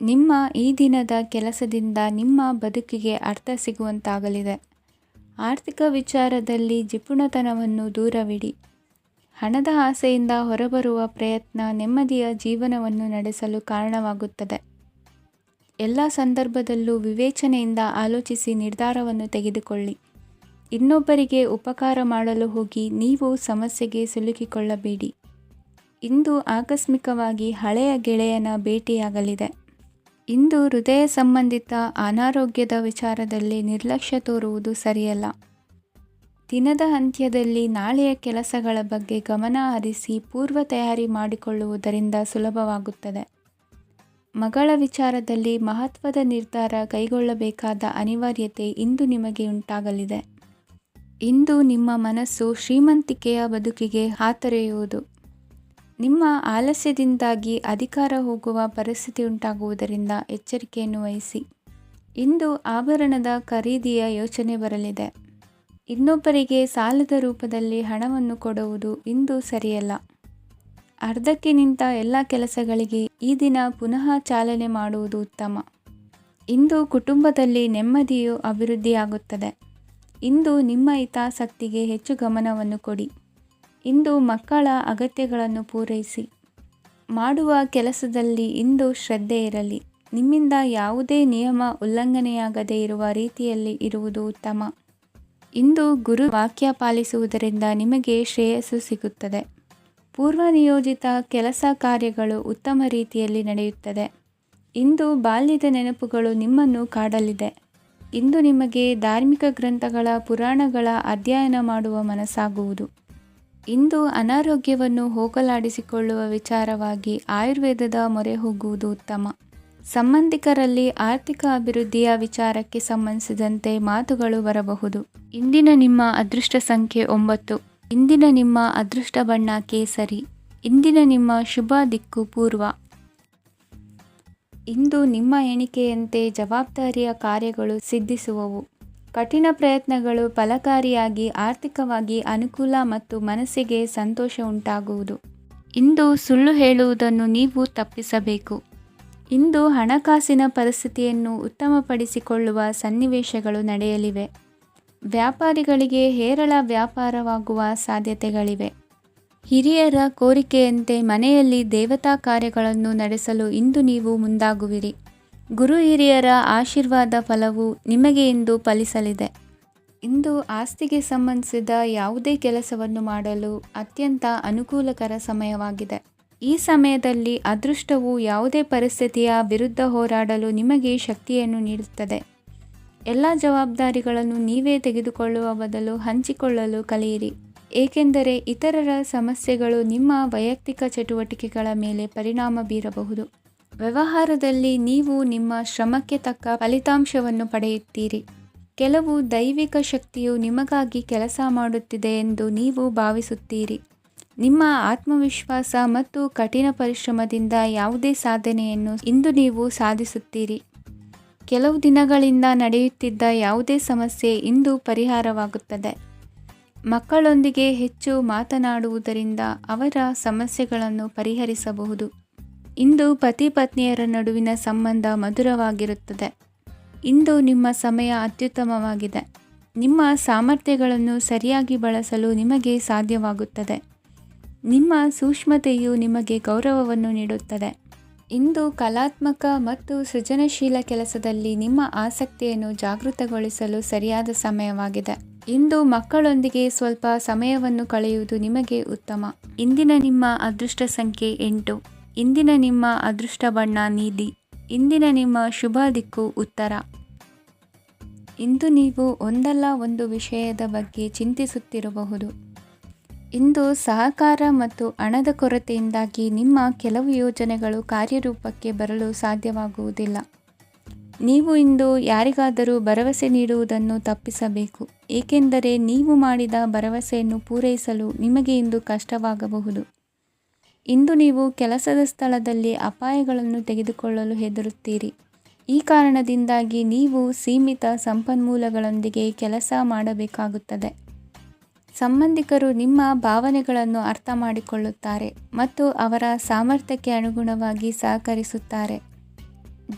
ನಿಮ್ಮ ಈ ದಿನದ ಕೆಲಸದಿಂದ ನಿಮ್ಮ ಬದುಕಿಗೆ ಅರ್ಥ ಸಿಗುವಂತಾಗಲಿದೆ. ಆರ್ಥಿಕ ವಿಚಾರದಲ್ಲಿ ಜಿಪುಣತನವನ್ನು ದೂರವಿಡಿ. ಹಣದ ಆಸೆಯಿಂದ ಹೊರಬರುವ ಪ್ರಯತ್ನ ನೆಮ್ಮದಿಯ ಜೀವನವನ್ನು ನಡೆಸಲು ಕಾರಣವಾಗುತ್ತದೆ. ಎಲ್ಲ ಸಂದರ್ಭದಲ್ಲೂ ವಿವೇಚನೆಯಿಂದ ಆಲೋಚಿಸಿ ನಿರ್ಧಾರವನ್ನು ತೆಗೆದುಕೊಳ್ಳಿ. ಇನ್ನೊಬ್ಬರಿಗೆ ಉಪಕಾರ ಮಾಡಲು ಹೋಗಿ ನೀವು ಸಮಸ್ಯೆಗೆ ಸಿಲುಕಿಕೊಳ್ಳಬೇಡಿ. ಇಂದು ಆಕಸ್ಮಿಕವಾಗಿ ಹಳೆಯ ಗೆಳೆಯನ ಭೇಟಿಯಾಗಲಿದೆ. ಇಂದು ಹೃದಯ ಸಂಬಂಧಿತ ಅನಾರೋಗ್ಯದ ವಿಚಾರದಲ್ಲಿ ನಿರ್ಲಕ್ಷ್ಯ ತೋರುವುದು ಸರಿಯಲ್ಲ. ದಿನದ ಅಂತ್ಯದಲ್ಲಿ ನಾಳೆಯ ಕೆಲಸಗಳ ಬಗ್ಗೆ ಗಮನ ಹರಿಸಿ ಪೂರ್ವ ತಯಾರಿ ಮಾಡಿಕೊಳ್ಳುವುದರಿಂದ ಸುಲಭವಾಗುತ್ತದೆ. ಮಗಳ ವಿಚಾರದಲ್ಲಿ ಮಹತ್ವದ ನಿರ್ಧಾರ ಕೈಗೊಳ್ಳಬೇಕಾದ ಅನಿವಾರ್ಯತೆ ಇಂದು ನಿಮಗೆ ಉಂಟಾಗಲಿದೆ. ಇಂದು ನಿಮ್ಮ ಮನಸ್ಸು ಶ್ರೀಮಂತಿಕೆಯ ಬದುಕಿಗೆ ಹಾತೊರೆಯುವುದು. ನಿಮ್ಮ ಆಲಸ್ಯದಿಂದಾಗಿ ಅಧಿಕಾರ ಹೋಗುವ ಪರಿಸ್ಥಿತಿ ಉಂಟಾಗುವುದರಿಂದ ಎಚ್ಚರಿಕೆಯನ್ನು ವಹಿಸಿ. ಇಂದು ಆಭರಣದ ಖರೀದಿಯ ಯೋಚನೆ ಬರಲಿದೆ. ಇನ್ನೊಬ್ಬರಿಗೆ ಸಾಲದ ರೂಪದಲ್ಲಿ ಹಣವನ್ನು ಕೊಡುವುದು ಇಂದು ಸರಿಯಲ್ಲ. ಅರ್ಧಕ್ಕೆ ನಿಂತ ಎಲ್ಲ ಕೆಲಸಗಳಿಗೆ ಈ ದಿನ ಪುನಃ ಚಾಲನೆ ಮಾಡುವುದು ಉತ್ತಮ. ಇಂದು ಕುಟುಂಬದಲ್ಲಿ ನೆಮ್ಮದಿಯು ಅಭಿವೃದ್ಧಿಯಾಗುತ್ತದೆ. ಇಂದು ನಿಮ್ಮ ಹಿತಾಸಕ್ತಿಗೆ ಹೆಚ್ಚು ಗಮನವನ್ನು ಕೊಡಿ. ಇಂದು ಮಕ್ಕಳ ಅಗತ್ಯಗಳನ್ನು ಪೂರೈಸಿ. ಮಾಡುವ ಕೆಲಸದಲ್ಲಿ ಇಂದು ಶ್ರದ್ಧೆ ಇರಲಿ. ನಿಮ್ಮಿಂದ ಯಾವುದೇ ನಿಯಮ ಉಲ್ಲಂಘನೆಯಾಗದೇ ಇರುವ ರೀತಿಯಲ್ಲಿ ಇರುವುದು ಉತ್ತಮ. ಇಂದು ಗುರು ವಾಕ್ಯ ಪಾಲಿಸುವುದರಿಂದ ನಿಮಗೆ ಶ್ರೇಯಸ್ಸು ಸಿಗುತ್ತದೆ. ಪೂರ್ವನಿಯೋಜಿತ ಕೆಲಸ ಕಾರ್ಯಗಳು ಉತ್ತಮ ರೀತಿಯಲ್ಲಿ ನಡೆಯುತ್ತದೆ. ಇಂದು ಬಾಲ್ಯದ ನೆನಪುಗಳು ನಿಮ್ಮನ್ನು ಕಾಡಲಿದೆ. ಇಂದು ನಿಮಗೆ ಧಾರ್ಮಿಕ ಗ್ರಂಥಗಳ ಪುರಾಣಗಳ ಅಧ್ಯಯನ ಮಾಡುವ ಮನಸ್ಸಾಗುವುದು. ಇಂದು ಅನಾರೋಗ್ಯವನ್ನು ಹೋಗಲಾಡಿಸಿಕೊಳ್ಳುವ ವಿಚಾರವಾಗಿ ಆಯುರ್ವೇದದ ಮೊರೆ ಹೋಗುವುದು ಉತ್ತಮ. ಸಂಬಂಧಿಕರಲ್ಲಿ ಆರ್ಥಿಕ ಅಭಿವೃದ್ಧಿಯ ವಿಚಾರಕ್ಕೆ ಸಂಬಂಧಿಸಿದಂತೆ ಮಾತುಗಳು ಬರಬಹುದು. ಇಂದಿನ ನಿಮ್ಮ ಅದೃಷ್ಟ ಸಂಖ್ಯೆ 9. ಇಂದಿನ ನಿಮ್ಮ ಅದೃಷ್ಟ ಬಣ್ಣ ಕೇಸರಿ. ಇಂದಿನ ನಿಮ್ಮ ಶುಭ ದಿಕ್ಕು ಪೂರ್ವ. ಇಂದು ನಿಮ್ಮ ಎಣಿಕೆಯಂತೆ ಜವಾಬ್ದಾರಿಯ ಕಾರ್ಯಗಳು ಸಿದ್ಧಿಸುವವು. ಕಠಿಣ ಪ್ರಯತ್ನಗಳು ಫಲಕಾರಿಯಾಗಿ ಆರ್ಥಿಕವಾಗಿ ಅನುಕೂಲ ಮತ್ತು ಮನಸ್ಸಿಗೆ ಸಂತೋಷ ಉಂಟಾಗುವುದು. ಇಂದು ಸುಳ್ಳು ಹೇಳುವುದನ್ನು ನೀವು ತಪ್ಪಿಸಬೇಕು. ಇಂದು ಹಣಕಾಸಿನ ಪರಿಸ್ಥಿತಿಯನ್ನು ಉತ್ತಮಪಡಿಸಿಕೊಳ್ಳುವ ಸನ್ನಿವೇಶಗಳು ನಡೆಯಲಿವೆ. ವ್ಯಾಪಾರಿಗಳಿಗೆ ಹೇರಳ ವ್ಯಾಪಾರವಾಗುವ ಸಾಧ್ಯತೆಗಳಿವೆ. ಹಿರಿಯರ ಕೋರಿಕೆಯಂತೆ ಮನೆಯಲ್ಲಿ ದೇವತಾ ಕಾರ್ಯಗಳನ್ನು ನಡೆಸಲು ಇಂದು ನೀವು ಮುಂದಾಗುವಿರಿ. ಗುರು ಹಿರಿಯರ ಆಶೀರ್ವಾದ ಫಲವು ನಿಮಗೆ ಇಂದು ಫಲಿಸಲಿದೆ. ಇಂದು ಆಸ್ತಿಗೆ ಸಂಬಂಧಿಸಿದ ಯಾವುದೇ ಕೆಲಸವನ್ನು ಮಾಡಲು ಅತ್ಯಂತ ಅನುಕೂಲಕರ ಸಮಯವಾಗಿದೆ. ಈ ಸಮಯದಲ್ಲಿ ಅದೃಷ್ಟವು ಯಾವುದೇ ಪರಿಸ್ಥಿತಿಯ ವಿರುದ್ಧ ಹೋರಾಡಲು ನಿಮಗೆ ಶಕ್ತಿಯನ್ನು ನೀಡುತ್ತದೆ. ಎಲ್ಲ ಜವಾಬ್ದಾರಿಗಳನ್ನು ನೀವೇ ತೆಗೆದುಕೊಳ್ಳುವ ಬದಲು ಹಂಚಿಕೊಳ್ಳಲು ಕಲಿಯಿರಿ. ಏಕೆಂದರೆ ಇತರರ ಸಮಸ್ಯೆಗಳು ನಿಮ್ಮ ವೈಯಕ್ತಿಕ ಚಟುವಟಿಕೆಗಳ ಮೇಲೆ ಪರಿಣಾಮ ಬೀರಬಹುದು. ವ್ಯವಹಾರದಲ್ಲಿ ನೀವು ನಿಮ್ಮ ಶ್ರಮಕ್ಕೆ ತಕ್ಕ ಫಲಿತಾಂಶವನ್ನು ಪಡೆಯುತ್ತೀರಿ. ಕೆಲವು ದೈವಿಕ ಶಕ್ತಿಯು ನಿಮಗಾಗಿ ಕೆಲಸ ಮಾಡುತ್ತಿದೆ ಎಂದು ನೀವು ಭಾವಿಸುತ್ತೀರಿ. ನಿಮ್ಮ ಆತ್ಮವಿಶ್ವಾಸ ಮತ್ತು ಕಠಿಣ ಪರಿಶ್ರಮದಿಂದ ಯಾವುದೇ ಸಾಧನೆಯನ್ನು ಇಂದು ನೀವು ಸಾಧಿಸುತ್ತೀರಿ. ಕೆಲವು ದಿನಗಳಿಂದ ನಡೆಯುತ್ತಿದ್ದ ಯಾವುದೇ ಸಮಸ್ಯೆ ಇಂದು ಪರಿಹಾರವಾಗುತ್ತದೆ. ಮಕ್ಕಳೊಂದಿಗೆ ಹೆಚ್ಚು ಮಾತನಾಡುವುದರಿಂದ ಅವರ ಸಮಸ್ಯೆಗಳನ್ನು ಪರಿಹರಿಸಬಹುದು. ಇಂದು ಪತಿ ಪತ್ನಿಯರ ನಡುವಿನ ಸಂಬಂಧ ಮಧುರವಾಗಿರುತ್ತದೆ. ಇಂದು ನಿಮ್ಮ ಸಮಯ ಅತ್ಯುತ್ತಮವಾಗಿದೆ. ನಿಮ್ಮ ಸಾಮರ್ಥ್ಯಗಳನ್ನು ಸರಿಯಾಗಿ ಬಳಸಲು ನಿಮಗೆ ಸಾಧ್ಯವಾಗುತ್ತದೆ. ನಿಮ್ಮ ಸೂಕ್ಷ್ಮತೆಯು ನಿಮಗೆ ಗೌರವವನ್ನು ನೀಡುತ್ತದೆ. ಇಂದು ಕಲಾತ್ಮಕ ಮತ್ತು ಸೃಜನಶೀಲ ಕೆಲಸದಲ್ಲಿ ನಿಮ್ಮ ಆಸಕ್ತಿಯನ್ನು ಜಾಗೃತಗೊಳಿಸಲು ಸರಿಯಾದ ಸಮಯವಾಗಿದೆ. ಇಂದು ಮಕ್ಕಳೊಂದಿಗೆ ಸ್ವಲ್ಪ ಸಮಯವನ್ನು ಕಳೆಯುವುದು ನಿಮಗೆ ಉತ್ತಮ. ಇಂದಿನ ನಿಮ್ಮ ಅದೃಷ್ಟ ಸಂಖ್ಯೆ 8. ಇಂದಿನ ನಿಮ್ಮ ಅದೃಷ್ಟ ಬಣ್ಣ ನೀಲಿ. ಇಂದಿನ ನಿಮ್ಮ ಶುಭ ದಿಕ್ಕು ಉತ್ತರ. ಇಂದು ನೀವು ಒಂದಲ್ಲ ಒಂದು ವಿಷಯದ ಬಗ್ಗೆ ಚಿಂತಿಸುತ್ತಿರಬಹುದು. ಇಂದು ಸಹಕಾರ ಮತ್ತು ಹಣದ ಕೊರತೆಯಿಂದಾಗಿ ನಿಮ್ಮ ಕೆಲವು ಯೋಜನೆಗಳು ಕಾರ್ಯರೂಪಕ್ಕೆ ಬರಲು ಸಾಧ್ಯವಾಗುವುದಿಲ್ಲ. ನೀವು ಇಂದು ಯಾರಿಗಾದರೂ ಭರವಸೆ ನೀಡುವುದನ್ನು ತಪ್ಪಿಸಬೇಕು. ಏಕೆಂದರೆ ನೀವು ಮಾಡಿದ ಭರವಸೆಯನ್ನು ಪೂರೈಸಲು ನಿಮಗೆ ಇಂದು ಕಷ್ಟವಾಗಬಹುದು. ಇಂದು ನೀವು ಕೆಲಸದ ಸ್ಥಳದಲ್ಲಿ ಅಪಾಯಗಳನ್ನು ತೆಗೆದುಕೊಳ್ಳಲು ಹೆದರುತ್ತೀರಿ. ಈ ಕಾರಣದಿಂದಾಗಿ ನೀವು ಸೀಮಿತ ಸಂಪನ್ಮೂಲಗಳೊಂದಿಗೆ ಕೆಲಸ ಮಾಡಬೇಕಾಗುತ್ತದೆ. ಸಂಬಂಧಿಕರು ನಿಮ್ಮ ಭಾವನೆಗಳನ್ನು ಅರ್ಥ ಮಾಡಿಕೊಳ್ಳುತ್ತಾರೆ ಮತ್ತು ಅವರ ಸಾಮರ್ಥ್ಯಕ್ಕೆ ಅನುಗುಣವಾಗಿ ಸಹಕರಿಸುತ್ತಾರೆ.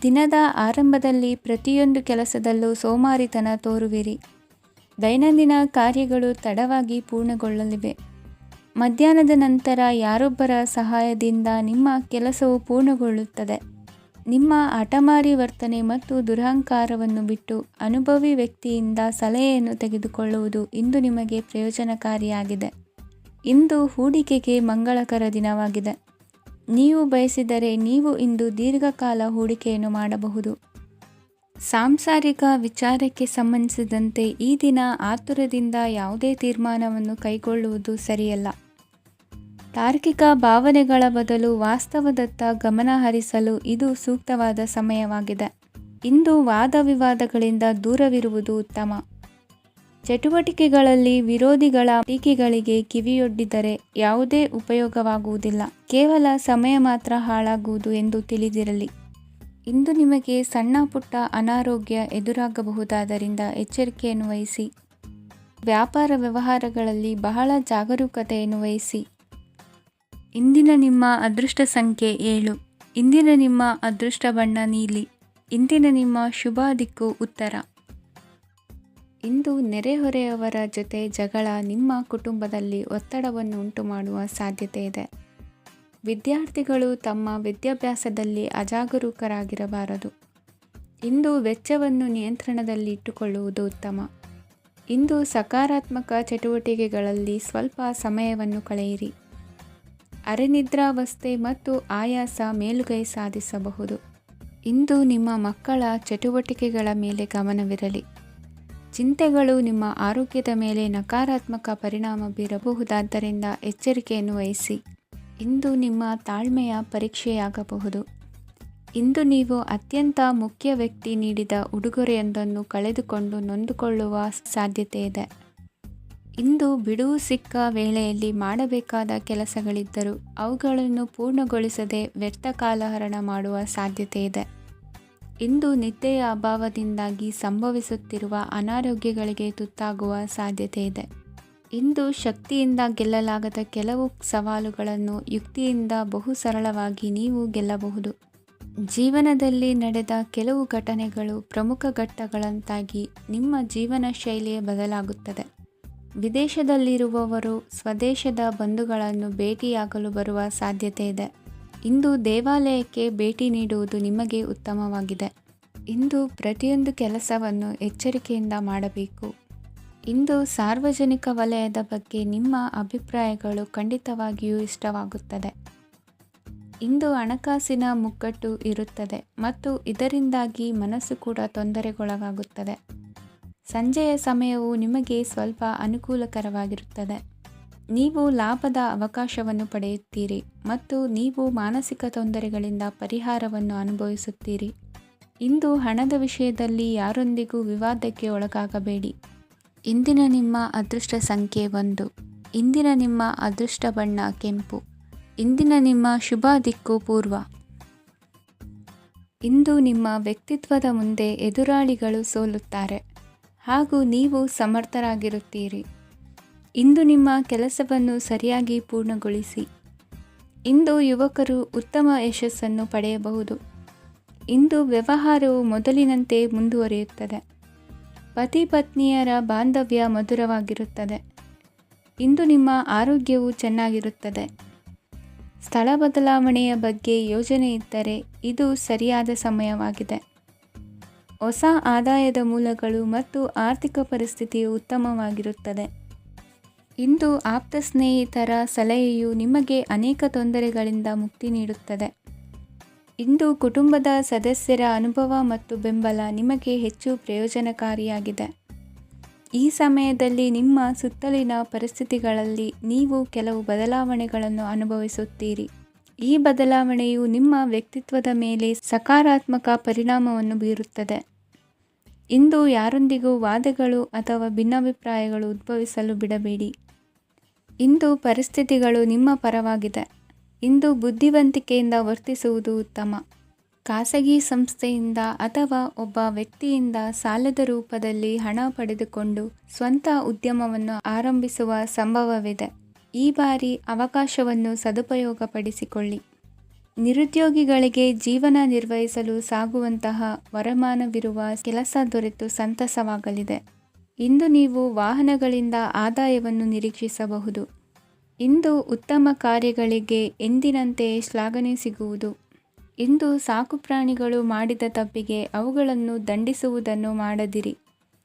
ದಿನದ ಆರಂಭದಲ್ಲಿ ಪ್ರತಿಯೊಂದು ಕೆಲಸದಲ್ಲೂ ಸೋಮಾರಿತನ ತೋರುವಿರಿ. ದೈನಂದಿನ ಕಾರ್ಯಗಳು ತಡವಾಗಿ ಪೂರ್ಣಗೊಳ್ಳಲಿವೆ. ಮಧ್ಯಾಹ್ನದ ನಂತರ ಯಾರೊಬ್ಬರ ಸಹಾಯದಿಂದ ನಿಮ್ಮ ಕೆಲಸವು ಪೂರ್ಣಗೊಳ್ಳುತ್ತದೆ. ನಿಮ್ಮ ಹಠಮಾರಿ ವರ್ತನೆ ಮತ್ತು ದುರಹಂಕಾರವನ್ನು ಬಿಟ್ಟು ಅನುಭವಿ ವ್ಯಕ್ತಿಯಿಂದ ಸಲಹೆಯನ್ನು ತೆಗೆದುಕೊಳ್ಳುವುದು ಇಂದು ನಿಮಗೆ ಪ್ರಯೋಜನಕಾರಿಯಾಗಿದೆ. ಇಂದು ಹೂಡಿಕೆಗೆ ಮಂಗಳಕರ ದಿನವಾಗಿದೆ. ನೀವು ಬಯಸಿದರೆ ನೀವು ಇಂದು ದೀರ್ಘಕಾಲ ಹೂಡಿಕೆಯನ್ನು ಮಾಡಬಹುದು. ಸಾಂಸಾರಿಕ ವಿಚಾರಕ್ಕೆ ಸಂಬಂಧಿಸಿದಂತೆ ಈ ದಿನ ಆತುರದಿಂದ ಯಾವುದೇ ತೀರ್ಮಾನವನ್ನು ಕೈಗೊಳ್ಳುವುದು ಸರಿಯಲ್ಲ. ತಾರ್ಕಿಕ ಭಾವನೆಗಳ ಬದಲು ವಾಸ್ತವದತ್ತ ಗಮನ ಹರಿಸಲು ಇದು ಸೂಕ್ತವಾದ ಸಮಯವಾಗಿದೆ. ಇಂದು ವಾದ ವಿವಾದಗಳಿಂದ ದೂರವಿರುವುದು ಉತ್ತಮ. ಚಟುವಟಿಕೆಗಳಲ್ಲಿ ವಿರೋಧಿಗಳ ಟೀಕೆಗಳಿಗೆ ಕಿವಿಯೊಡ್ಡಿದರೆ ಯಾವುದೇ ಉಪಯೋಗವಾಗುವುದಿಲ್ಲ, ಕೇವಲ ಸಮಯ ಮಾತ್ರ ಹಾಳಾಗುವುದು ಎಂದು ತಿಳಿದಿರಲಿ. ಇಂದು ನಿಮಗೆ ಸಣ್ಣ ಪುಟ್ಟ ಅನಾರೋಗ್ಯ ಎದುರಾಗಬಹುದಾದ್ದರಿಂದ ಎಚ್ಚರಿಕೆಯನ್ನು ವಹಿಸಿ. ವ್ಯಾಪಾರ ವ್ಯವಹಾರಗಳಲ್ಲಿ ಬಹಳ ಜಾಗರೂಕತೆಯನ್ನು ವಹಿಸಿ. ಇಂದಿನ ನಿಮ್ಮ ಅದೃಷ್ಟ ಸಂಖ್ಯೆ 7. ಇಂದಿನ ನಿಮ್ಮ ಅದೃಷ್ಟ ಬಣ್ಣ ನೀಲಿ. ಇಂದಿನ ನಿಮ್ಮ ಶುಭ ದಿಕ್ಕು ಉತ್ತರ. ಇಂದು ನೆರೆಹೊರೆಯವರ ಜೊತೆ ಜಗಳ ನಿಮ್ಮ ಕುಟುಂಬದಲ್ಲಿ ಒತ್ತಡವನ್ನು ಉಂಟುಮಾಡುವ ಸಾಧ್ಯತೆ ಇದೆ. ವಿದ್ಯಾರ್ಥಿಗಳು ತಮ್ಮ ವಿದ್ಯಾಭ್ಯಾಸದಲ್ಲಿ ಅಜಾಗರೂಕರಾಗಿರಬಾರದು. ಇಂದು ವೆಚ್ಚವನ್ನು ನಿಯಂತ್ರಣದಲ್ಲಿ ಇಟ್ಟುಕೊಳ್ಳುವುದು ಉತ್ತಮ. ಇಂದು ಸಕಾರಾತ್ಮಕ ಚಟುವಟಿಕೆಗಳಲ್ಲಿ ಸ್ವಲ್ಪ ಸಮಯವನ್ನು ಕಳೆಯಿರಿ. ಅರೆನಿದ್ರಾವಸ್ಥೆ ಮತ್ತು ಆಯಾಸ ಮೇಲುಗೈ ಸಾಧಿಸಬಹುದು. ಇಂದು ನಿಮ್ಮ ಮಕ್ಕಳ ಚಟುವಟಿಕೆಗಳ ಮೇಲೆ ಗಮನವಿರಲಿ. ಚಿಂತೆಗಳು ನಿಮ್ಮ ಆರೋಗ್ಯದ ಮೇಲೆ ನಕಾರಾತ್ಮಕ ಪರಿಣಾಮ ಬೀರಬಹುದಾದ್ದರಿಂದ ಎಚ್ಚರಿಕೆಯನ್ನು ವಹಿಸಿ. ಇಂದು ನಿಮ್ಮ ತಾಳ್ಮೆಯ ಪರೀಕ್ಷೆಯಾಗಬಹುದು. ಇಂದು ನೀವು ಅತ್ಯಂತ ಮುಖ್ಯ ವ್ಯಕ್ತಿ ನೀಡಿದ ಉಡುಗೊರೆಯೊಂದನ್ನು ಕಳೆದುಕೊಂಡು ನೊಂದುಕೊಳ್ಳುವ ಸಾಧ್ಯತೆ ಇದೆ. ಇಂದು ಬಿಡುವು ಸಿಕ್ಕ ವೇಳೆಯಲ್ಲಿ ಮಾಡಬೇಕಾದ ಕೆಲಸಗಳಿದ್ದರೂ ಅವುಗಳನ್ನು ಪೂರ್ಣಗೊಳಿಸದೆ ವ್ಯರ್ಥ ಕಾಲಹರಣ ಮಾಡುವ ಸಾಧ್ಯತೆ ಇದೆ. ಇಂದು ನಿದ್ದೆಯ ಅಭಾವದಿಂದಾಗಿ ಸಂಭವಿಸುತ್ತಿರುವ ಅನಾರೋಗ್ಯಗಳಿಗೆ ತುತ್ತಾಗುವ ಸಾಧ್ಯತೆ ಇದೆ. ಇಂದು ಶಕ್ತಿಯಿಂದ ಗೆಲ್ಲಲಾಗದ ಕೆಲವು ಸವಾಲುಗಳನ್ನು ಯುಕ್ತಿಯಿಂದ ಬಹು ಸರಳವಾಗಿ ನೀವು ಗೆಲ್ಲಬಹುದು. ಜೀವನದಲ್ಲಿ ನಡೆದ ಕೆಲವು ಘಟನೆಗಳು ಪ್ರಮುಖ ಘಟ್ಟಗಳಂತಾಗಿ ನಿಮ್ಮ ಜೀವನ ಶೈಲಿಯೇ ಬದಲಾಗುತ್ತದೆ. ವಿದೇಶದಲ್ಲಿರುವವರು ಸ್ವದೇಶದ ಬಂಧುಗಳನ್ನು ಭೇಟಿಯಾಗಲು ಬರುವ ಸಾಧ್ಯತೆ ಇದೆ. ಇಂದು ದೇವಾಲಯಕ್ಕೆ ಭೇಟಿ ನೀಡುವುದು ನಿಮಗೆ ಉತ್ತಮವಾಗಿದೆ. ಇಂದು ಪ್ರತಿಯೊಂದು ಕೆಲಸವನ್ನು ಎಚ್ಚರಿಕೆಯಿಂದ ಮಾಡಬೇಕು. ಇಂದು ಸಾರ್ವಜನಿಕ ವಲಯದ ಬಗ್ಗೆ ನಿಮ್ಮ ಅಭಿಪ್ರಾಯಗಳು ಖಂಡಿತವಾಗಿಯೂ ಇಷ್ಟವಾಗುತ್ತದೆ. ಇಂದು ಹಣಕಾಸಿನ ಮುಗ್ಗಟ್ಟು ಇರುತ್ತದೆ ಮತ್ತು ಇದರಿಂದಾಗಿ ಮನಸ್ಸು ಕೂಡ ತೊಂದರೆಗೊಳಗಾಗುತ್ತದೆ. ಸಂಜೆಯ ಸಮಯವು ನಿಮಗೆ ಸ್ವಲ್ಪ ಅನುಕೂಲಕರವಾಗಿರುತ್ತದೆ. ನೀವು ಲಾಭದ ಅವಕಾಶವನ್ನು ಪಡೆಯುತ್ತೀರಿ ಮತ್ತು ನೀವು ಮಾನಸಿಕ ತೊಂದರೆಗಳಿಂದ ಪರಿಹಾರವನ್ನು ಅನುಭವಿಸುತ್ತೀರಿ. ಇಂದು ಹಣದ ವಿಷಯದಲ್ಲಿ ಯಾರೊಂದಿಗೂ ವಿವಾದಕ್ಕೆ ಒಳಗಾಗಬೇಡಿ. ಇಂದಿನ ನಿಮ್ಮ ಅದೃಷ್ಟ ಸಂಖ್ಯೆ 1. ಇಂದಿನ ನಿಮ್ಮ ಅದೃಷ್ಟ ಬಣ್ಣ ಕೆಂಪು. ಇಂದಿನ ನಿಮ್ಮ ಶುಭ ದಿಕ್ಕು ಪೂರ್ವ. ಇಂದು ನಿಮ್ಮ ವ್ಯಕ್ತಿತ್ವದ ಮುಂದೆ ಎದುರಾಳಿಗಳು ಸೋಲುತ್ತಾರೆ ಹಾಗೂ ನೀವು ಸಮರ್ಥರಾಗಿರುತ್ತೀರಿ. ಇಂದು ನಿಮ್ಮ ಕೆಲಸವನ್ನು ಸರಿಯಾಗಿ ಪೂರ್ಣಗೊಳಿಸಿ. ಇಂದು ಯುವಕರು ಉತ್ತಮ ಯಶಸ್ಸನ್ನು ಪಡೆಯಬಹುದು. ಇಂದು ವ್ಯವಹಾರವು ಮೊದಲಿನಂತೆ ಮುಂದುವರಿಯುತ್ತದೆ. ಪತಿ ಪತ್ನಿಯರ ಬಾಂಧವ್ಯ ಮಧುರವಾಗಿರುತ್ತದೆ. ಇಂದು ನಿಮ್ಮ ಆರೋಗ್ಯವು ಚೆನ್ನಾಗಿರುತ್ತದೆ. ಸ್ಥಳ ಬದಲಾವಣೆಯ ಬಗ್ಗೆ ಯೋಜನೆ ಇದ್ದರೆ ಇದು ಸರಿಯಾದ ಸಮಯವಾಗಿದೆ. ಹೊಸ ಆದಾಯದ ಮೂಲಗಳು ಮತ್ತು ಆರ್ಥಿಕ ಪರಿಸ್ಥಿತಿಯು ಉತ್ತಮವಾಗಿರುತ್ತದೆ. ಇಂದು ಆಪ್ತ ಸ್ನೇಹಿತರ ಸಲಹೆಯು ನಿಮಗೆ ಅನೇಕ ತೊಂದರೆಗಳಿಂದ ಮುಕ್ತಿ ನೀಡುತ್ತದೆ. ಇಂದು ಕುಟುಂಬದ ಸದಸ್ಯರ ಅನುಭವ ಮತ್ತು ಬೆಂಬಲ ನಿಮಗೆ ಹೆಚ್ಚು ಪ್ರಯೋಜನಕಾರಿಯಾಗಿದೆ. ಈ ಸಮಯದಲ್ಲಿ ನಿಮ್ಮ ಸುತ್ತಲಿನ ಪರಿಸ್ಥಿತಿಗಳಲ್ಲಿ ನೀವು ಕೆಲವು ಬದಲಾವಣೆಗಳನ್ನು ಅನುಭವಿಸುತ್ತೀರಿ. ಈ ಬದಲಾವಣೆಯು ನಿಮ್ಮ ವ್ಯಕ್ತಿತ್ವದ ಮೇಲೆ ಸಕಾರಾತ್ಮಕ ಪರಿಣಾಮವನ್ನು ಬೀರುತ್ತದೆ. ಇಂದು ಯಾರೊಂದಿಗೂ ವಾದಗಳು ಅಥವಾ ಭಿನ್ನಾಭಿಪ್ರಾಯಗಳು ಉದ್ಭವಿಸಲು ಬಿಡಬೇಡಿ. ಇಂದು ಪರಿಸ್ಥಿತಿಗಳು ನಿಮ್ಮ ಪರವಾಗಿದೆ. ಇಂದು ಬುದ್ಧಿವಂತಿಕೆಯಿಂದ ವರ್ತಿಸುವುದು ಉತ್ತಮ. ಖಾಸಗಿ ಸಂಸ್ಥೆಯಿಂದ ಅಥವಾ ಒಬ್ಬ ವ್ಯಕ್ತಿಯಿಂದ ಸಾಲದ ರೂಪದಲ್ಲಿ ಹಣ ಪಡೆದುಕೊಂಡು ಸ್ವಂತ ಉದ್ಯಮವನ್ನು ಆರಂಭಿಸುವ ಸಂಭವವಿದೆ. ಈ ಬಾರಿ ಅವಕಾಶವನ್ನು ಸದುಪಯೋಗಪಡಿಸಿಕೊಳ್ಳಿ. ನಿರುದ್ಯೋಗಿಗಳಿಗೆ ಜೀವನ ನಿರ್ವಹಿಸಲು ಸಾಗುವಂತಹ ವರಮಾನವಿರುವ ಕೆಲಸ ದೊರೆತು ಸಂತಸವಾಗಲಿದೆ. ಇಂದು ನೀವು ವಾಹನಗಳಿಂದ ಆದಾಯವನ್ನು ನಿರೀಕ್ಷಿಸಬಹುದು. ಇಂದು ಉತ್ತಮ ಕಾರ್ಯಗಳಿಗೆ ಎಂದಿನಂತೆಯೇ ಶ್ಲಾಘನೆ ಸಿಗುವುದು. ಇಂದು ಸಾಕುಪ್ರಾಣಿಗಳು ಮಾಡಿದ ತಪ್ಪಿಗೆ ಅವುಗಳನ್ನು ದಂಡಿಸುವುದನ್ನು ಮಾಡದಿರಿ.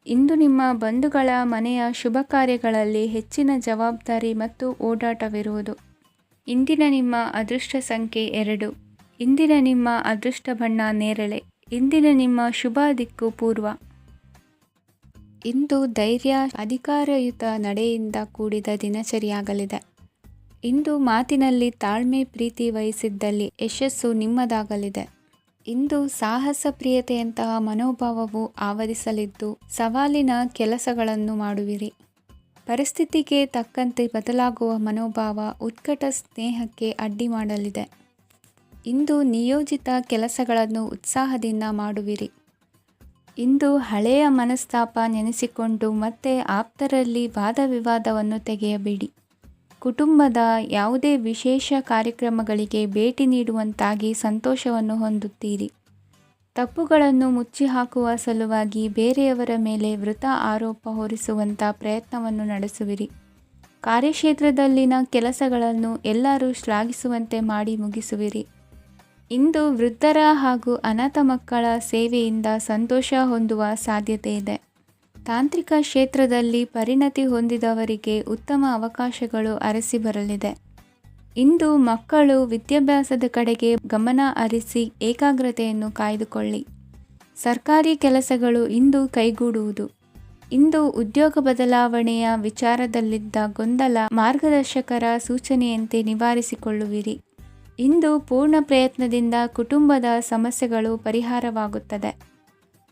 ಇಂದು ನಿಮ್ಮ ಬಂಧುಗಳ ಮನೆಯ ಶುಭ ಕಾರ್ಯಗಳಲ್ಲಿ ಹೆಚ್ಚಿನ ಜವಾಬ್ದಾರಿ ಮತ್ತು ಓಡಾಟವಿರುವುದು. ಇಂದಿನ ನಿಮ್ಮ ಅದೃಷ್ಟ ಸಂಖ್ಯೆ 2. ಇಂದಿನ ನಿಮ್ಮ ಅದೃಷ್ಟ ಬಣ್ಣ ನೇರಳೆ. ಇಂದಿನ ನಿಮ್ಮ ಶುಭ ದಿಕ್ಕು ಪೂರ್ವ. ಇಂದು ಧೈರ್ಯ, ಅಧಿಕಾರಯುತ ನಡೆಯಿಂದ ಕೂಡಿದ ದಿನಚರಿಯಾಗಲಿದೆ. ಇಂದು ಮಾತಿನಲ್ಲಿ ತಾಳ್ಮೆ, ಪ್ರೀತಿ ವಹಿಸಿದ್ದಲ್ಲಿ ಯಶಸ್ಸು ನಿಮ್ಮದಾಗಲಿದೆ. ಇಂದು ಸಾಹಸ ಪ್ರಿಯತೆಯಂತಹ ಮನೋಭಾವವು ಆವರಿಸಲಿದ್ದು ಸವಾಲಿನ ಕೆಲಸಗಳನ್ನು ಮಾಡುವಿರಿ. ಪರಿಸ್ಥಿತಿಗೆ ತಕ್ಕಂತೆ ಬದಲಾಗುವ ಮನೋಭಾವ ಉತ್ಕಟ ಸ್ನೇಹಕ್ಕೆ ಅಡ್ಡಿ ಮಾಡಲಿದೆ. ಇಂದು ನಿಯೋಜಿತ ಕೆಲಸಗಳನ್ನು ಉತ್ಸಾಹದಿಂದ ಮಾಡುವಿರಿ. ಇಂದು ಹಳೆಯ ಮನಸ್ತಾಪ ನೆನೆಸಿಕೊಂಡು ಮತ್ತೆ ಆಪ್ತರಲ್ಲಿ ವಾದ ವಿವಾದವನ್ನು ತೆಗೆಯಬೇಡಿ. ಕುಟುಂಬದ ಯಾವುದೇ ವಿಶೇಷ ಕಾರ್ಯಕ್ರಮಗಳಿಗೆ ಭೇಟಿ ನೀಡುವಂತಾಗಿ ಸಂತೋಷವನ್ನು ಹೊಂದುತ್ತೀರಿ. ತಪ್ಪುಗಳನ್ನು ಮುಚ್ಚಿಹಾಕುವ ಸಲುವಾಗಿ ಬೇರೆಯವರ ಮೇಲೆ ವೃಥಾ ಆರೋಪ ಹೊರಿಸುವಂಥ ಪ್ರಯತ್ನವನ್ನು ನಡೆಸುವಿರಿ. ಕಾರ್ಯಕ್ಷೇತ್ರದಲ್ಲಿನ ಕೆಲಸಗಳನ್ನು ಎಲ್ಲರೂ ಶ್ಲಾಘಿಸುವಂತೆ ಮಾಡಿ ಮುಗಿಸುವಿರಿ. ಇಂದು ವೃದ್ಧರ ಹಾಗೂ ಅನಾಥ ಮಕ್ಕಳ ಸೇವೆಯಿಂದ ಸಂತೋಷ ಹೊಂದುವ ಸಾಧ್ಯತೆ ಇದೆ. ತಾಂತ್ರಿಕ ಕ್ಷೇತ್ರದಲ್ಲಿ ಪರಿಣತಿ ಹೊಂದಿದವರಿಗೆ ಉತ್ತಮ ಅವಕಾಶಗಳು ಅರಸಿ ಬರಲಿದೆ. ಇಂದು ಮಕ್ಕಳು ವಿದ್ಯಾಭ್ಯಾಸದ ಕಡೆಗೆ ಗಮನ ಹರಿಸಿ ಏಕಾಗ್ರತೆಯನ್ನು ಕಾಯ್ದುಕೊಳ್ಳಿ. ಸರ್ಕಾರಿ ಕೆಲಸಗಳು ಇಂದು ಕೈಗೂಡುವುದು. ಇಂದು ಉದ್ಯೋಗ ಬದಲಾವಣೆಯ ವಿಚಾರದಲ್ಲಿದ್ದ ಗೊಂದಲ ಮಾರ್ಗದರ್ಶಕರ ಸೂಚನೆಯಂತೆ ನಿವಾರಿಸಿಕೊಳ್ಳುವಿರಿ. ಇಂದು ಪೂರ್ಣ ಪ್ರಯತ್ನದಿಂದ ಕುಟುಂಬದ ಸಮಸ್ಯೆಗಳು ಪರಿಹಾರವಾಗುತ್ತದೆ.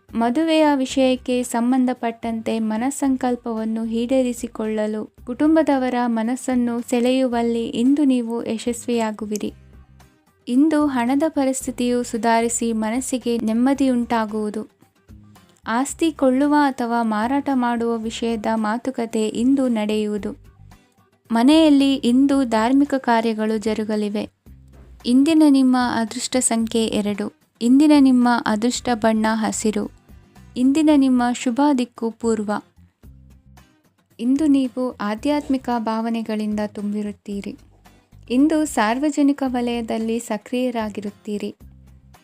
ಮದುವೆಯ ವಿಷಯಕ್ಕೆ ಸಂಬಂಧಪಟ್ಟಂತೆ ಮನಸ್ಸಂಕಲ್ಪವನ್ನು ಈಡೇರಿಸಿಕೊಳ್ಳಲು ಕುಟುಂಬದವರ ಮನಸ್ಸನ್ನು ಸೆಳೆಯುವಲ್ಲಿ ಇಂದು ನೀವು ಯಶಸ್ವಿಯಾಗುವಿರಿ. ಇಂದು ಹಣದ ಪರಿಸ್ಥಿತಿಯು ಸುಧಾರಿಸಿ ಮನಸ್ಸಿಗೆ ನೆಮ್ಮದಿಯುಂಟಾಗುವುದು. ಆಸ್ತಿ ಕೊಳ್ಳುವ ಅಥವಾ ಮಾರಾಟ ಮಾಡುವ ವಿಷಯದ ಮಾತುಕತೆ ಇಂದು ನಡೆಯುವುದು. ಮನೆಯಲ್ಲಿ ಇಂದು ಧಾರ್ಮಿಕ ಕಾರ್ಯಗಳು ಜರುಗಲಿವೆ. ಇಂದಿನ ನಿಮ್ಮ ಅದೃಷ್ಟ ಸಂಖ್ಯೆ 2. ಇಂದಿನ ನಿಮ್ಮ ಅದೃಷ್ಟ ಬಣ್ಣ ಹಸಿರು. ಇಂದಿನ ನಿಮ್ಮ ಶುಭ ದಿಕ್ಕು ಪೂರ್ವ. ಇಂದು ನೀವು ಆಧ್ಯಾತ್ಮಿಕ ಭಾವನೆಗಳಿಂದ ತುಂಬಿರುತ್ತೀರಿ. ಇಂದು ಸಾರ್ವಜನಿಕ ವಲಯದಲ್ಲಿ ಸಕ್ರಿಯರಾಗಿರುತ್ತೀರಿ.